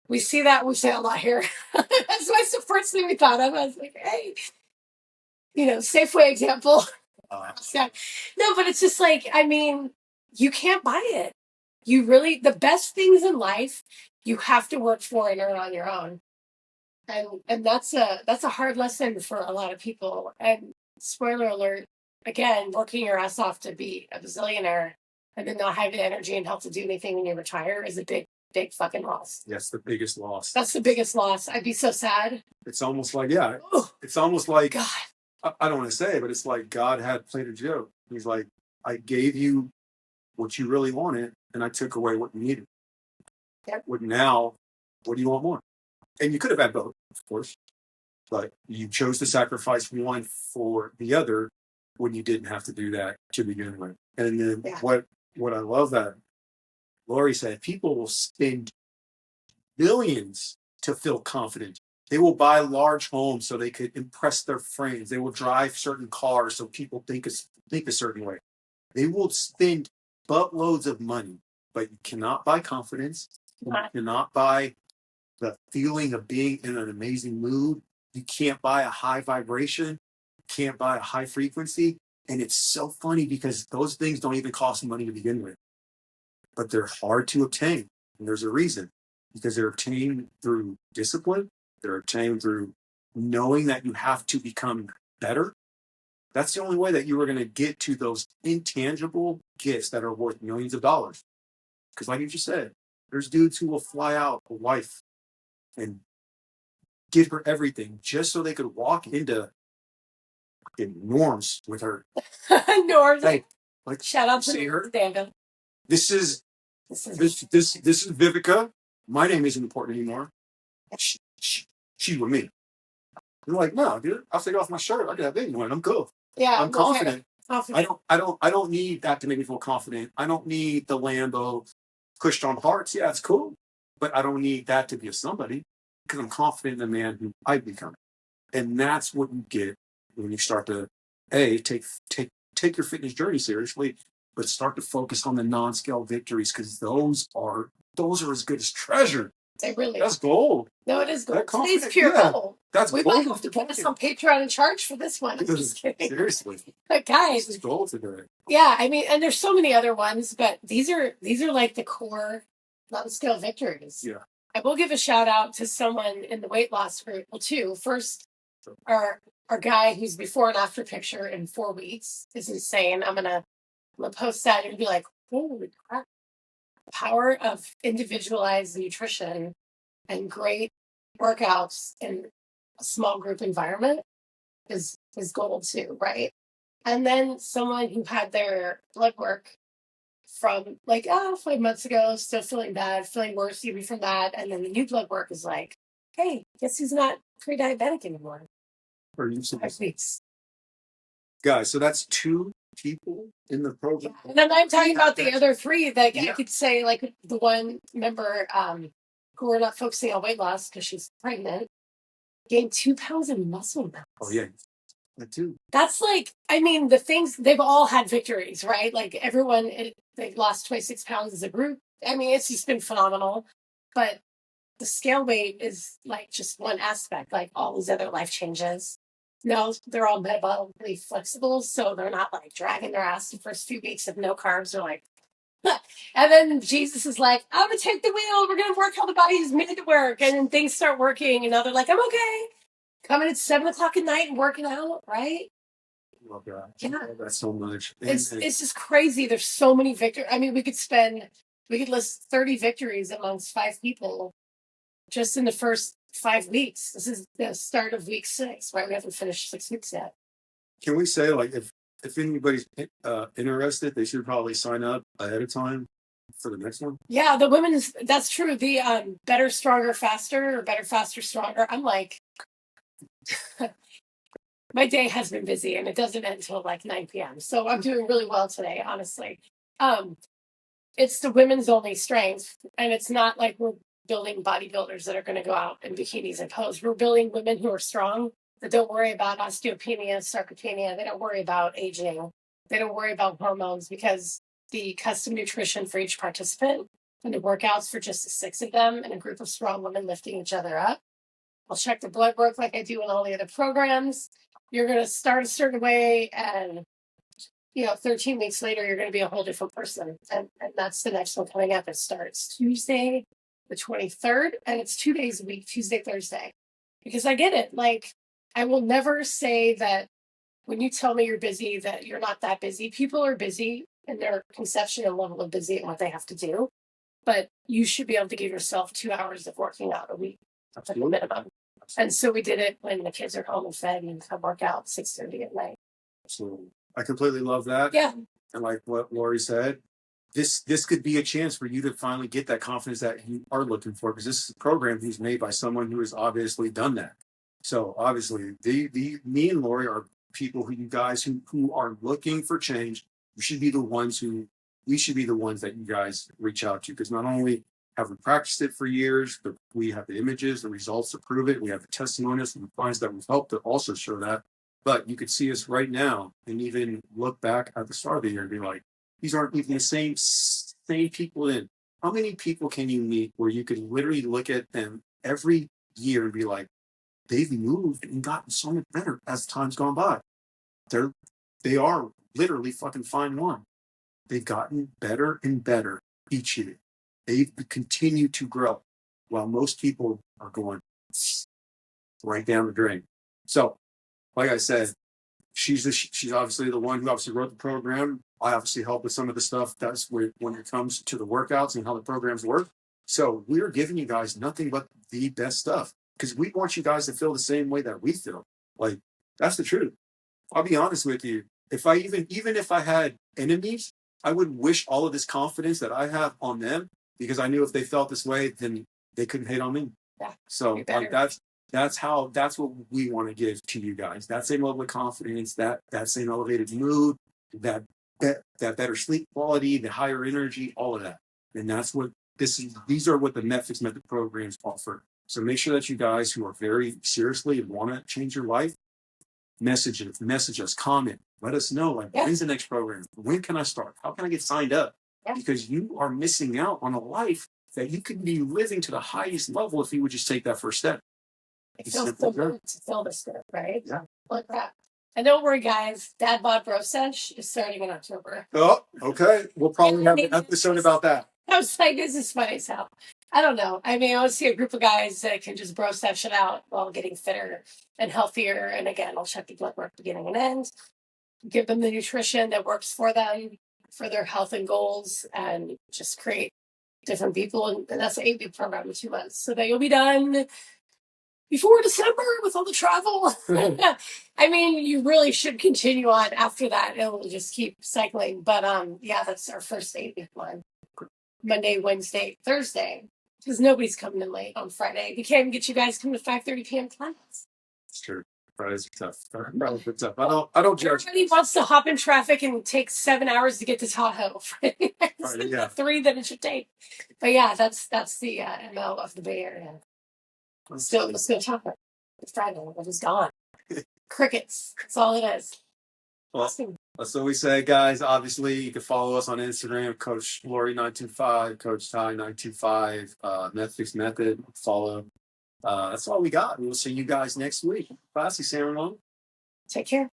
We see that a lot here. That's the first thing we thought of. I was like, hey, Safeway example. No, but it's just like, I mean, you can't buy it. You really, the best things in life, you have to work for and earn on your own. And that's a hard lesson for a lot of people. And spoiler alert, again, working your ass off to be a bazillionaire and then not having the energy and health to do anything when you retire is a big, big fucking loss. That's the biggest loss. That's the biggest loss. I'd be so sad. It's almost like, it's almost like, God. I don't want to say it, but it's like God had played a joke. He's like, I gave you what you really wanted, and I took away what you needed. Yep. What do you want more? And you could have had both, of course, but you chose to sacrifice one for the other when you didn't have to do that to begin with. And then what I love that Lori said, people will spend billions to feel confident. They will buy large homes so they could impress their friends. They will drive certain cars so people think a certain way. They will spend buttloads of money, but you cannot buy confidence. You cannot buy the feeling of being in an amazing mood. You can't buy a high vibration. You can't buy a high frequency. And it's so funny because those things don't even cost money to begin with, but they're hard to obtain. And there's a reason, because they're obtained through discipline. They're obtained through knowing that you have to become better. That's the only way that you are going to get to those intangible gifts that are worth millions of dollars. Because like you just said, there's dudes who will fly out a wife and get her everything just so they could walk into norms with her. Norms. Hey, like, shout out to her. This is Vivica. My name isn't important anymore. She's with me. I'm like, no, dude. I'll take off my shirt. I can have anyone. I'm cool. Yeah, I'm confident. I don't need that to make me feel confident. I don't need the Lambo pushed on hearts. Yeah, it's cool, but I don't need that to be a somebody because I'm confident in the man who I've become. And that's what you get when you start to take your fitness journey seriously, but start to focus on the non-scale victories because those are as good as treasure. They really That's gold. No, it is gold. Today's pure gold. That's we gold. Might have to put this on Patreon and charge for this one. I'm just kidding. Seriously. But guys, this is gold today. Yeah, I mean, and there's so many other ones, but these are like the core non-scale victories. Yeah. I will give a shout out to someone in the weight loss group. Well, two. First, our guy who's before and after picture in 4 weeks is insane. I'm gonna post that and be like, holy crap. The power of individualized nutrition and great workouts in a small group environment is gold too, right? And then someone who had their blood work from 5 months ago, still feeling bad, feeling worse even from that. And then the new blood work is like, hey, guess who's not pre-diabetic anymore? Or you 5 weeks. guys. So that's 2 people in the program. And then I'm talking about the other 3 that I Yeah. could say, like the one member who we're not focusing on weight loss because she's pregnant, gained 2 pounds of muscle mass. Oh yeah, that too. That's like, I mean, the things they've all had victories, right? Like everyone, they've lost 26 pounds as a group. I mean, it's just been phenomenal. But the scale weight is like just one aspect, like all these other life changes. No, they're all metabolically flexible, so they're not like dragging their ass the first few weeks of no carbs. They're like, and then Jesus is like, I'm gonna take the wheel. We're gonna work how the body is made to work, and then things start working, and now they're like, I'm okay. Coming at 7:00 at night and working out, right? Love that. Yeah. Love that so much. It's just crazy. There's so many victories. I mean, we could list 30 victories amongst 5 people just in the first 5 weeks. This is the start of week 6, right? We haven't finished 6 weeks yet. Can we say, like, if anybody's interested, they should probably sign up ahead of time for the next one? Yeah, the women's, that's true. The better, stronger, faster, or better, faster, stronger. I'm like, my day has been busy and it doesn't end until like 9 p.m. So I'm doing really well today, honestly. It's the women's only strength, and it's not like we're building bodybuilders that are going to go out in bikinis and pose. We're building women who are strong, that don't worry about osteopenia, sarcopenia. They don't worry about aging. They don't worry about hormones, because the custom nutrition for each participant and the workouts for just the 6 of them and a group of strong women lifting each other up. I'll check the blood work like I do in all the other programs. You're going to start a certain way, and 13 weeks later, you're going to be a whole different person. And that's the next one coming up. It starts Tuesday, the 23rd, and it's 2 days a week, Tuesday, Thursday. Because I get it. Like, I will never say that when you tell me you're busy, that you're not that busy. People are busy in their conception and level of busy and what they have to do. But you should be able to give yourself 2 hours of working out a week at the minimum. And so we did it when the kids are home and fed, and come work out 6:30 at night. Absolutely. I completely love that. Yeah. And like what Lori said, this could be a chance for you to finally get that confidence that you are looking for, because this is a program who's made by someone who has obviously done that. So obviously, me and Lori are people who you guys who are looking for change. We should be the ones that you guys reach out to, because not only have we practiced it for years, but we have the images, the results to prove it. We have the testimonials and the clients that we've helped to also show that. But you could see us right now and even look back at the start of the year and be like, these aren't even the same people in. How many people can you meet where you could literally look at them every year and be like, they've moved and gotten so much better as time's gone by. They are literally fucking fine wine. They've gotten better and better each year. They've continued to grow, while most people are going right down the drain. So, like I said, she's obviously the one who obviously wrote the program. I obviously help with some of the stuff that's when it comes to the workouts and how the programs work. So we're giving you guys nothing but the best stuff, because we want you guys to feel the same way that we feel. Like, that's the truth. I'll be honest with you. If I even if I had enemies, I would wish all of this confidence that I have on them, because I knew if they felt this way, then they couldn't hate on me. Yeah. So like that's what we want to give to you guys. That same level of confidence, that same elevated mood, that better sleep quality, the higher energy, all of that. And that's what these are what the Netflix Method programs offer. So make sure that you guys who are very seriously and want to change your life, message us, comment, let us know, like, when's the next program? When can I start? How can I get signed up? Yeah. Because you are missing out on a life that you could be living to the highest level if you would just take that first step. It feels so good to fill this good, right? Yeah. Like that. And don't worry, guys. Dad Bod Bro Sesh is starting in October. Oh, okay. We'll probably have an episode about that. I was like, this is funny as hell. I don't know. I mean, I want to see a group of guys that can just bro session out while getting fitter and healthier. And again, I'll check the blood work beginning and end, give them the nutrition that works for them, for their health and goals, and just create different people. And that's an 8-week program in 2 months. So that you'll be done before December with all the travel. I mean, you really should continue on after that. It'll just keep cycling. But yeah, that's our first 8-week one. Monday, Wednesday, Thursday. Because nobody's coming in late on Friday. We can't even get you guys coming to 5:30 p.m. class. It's true. Fridays are tough. Fridays are tough. I don't judge. Everybody wants to hop in traffic and take 7 hours to get to Tahoe. Yeah. 3 that it should take. But yeah, that's the MO of the Bay Area. Still Tahoe. It's Friday. It was gone. Crickets. That's all it is. Well, Awesome. that's what we say, guys. Obviously, you can follow us on Instagram, Coach Lori 925, Coach Ty 925, Netflix Method. Follow. That's all we got. We'll see you guys next week. Classy, San Ramon. Take care.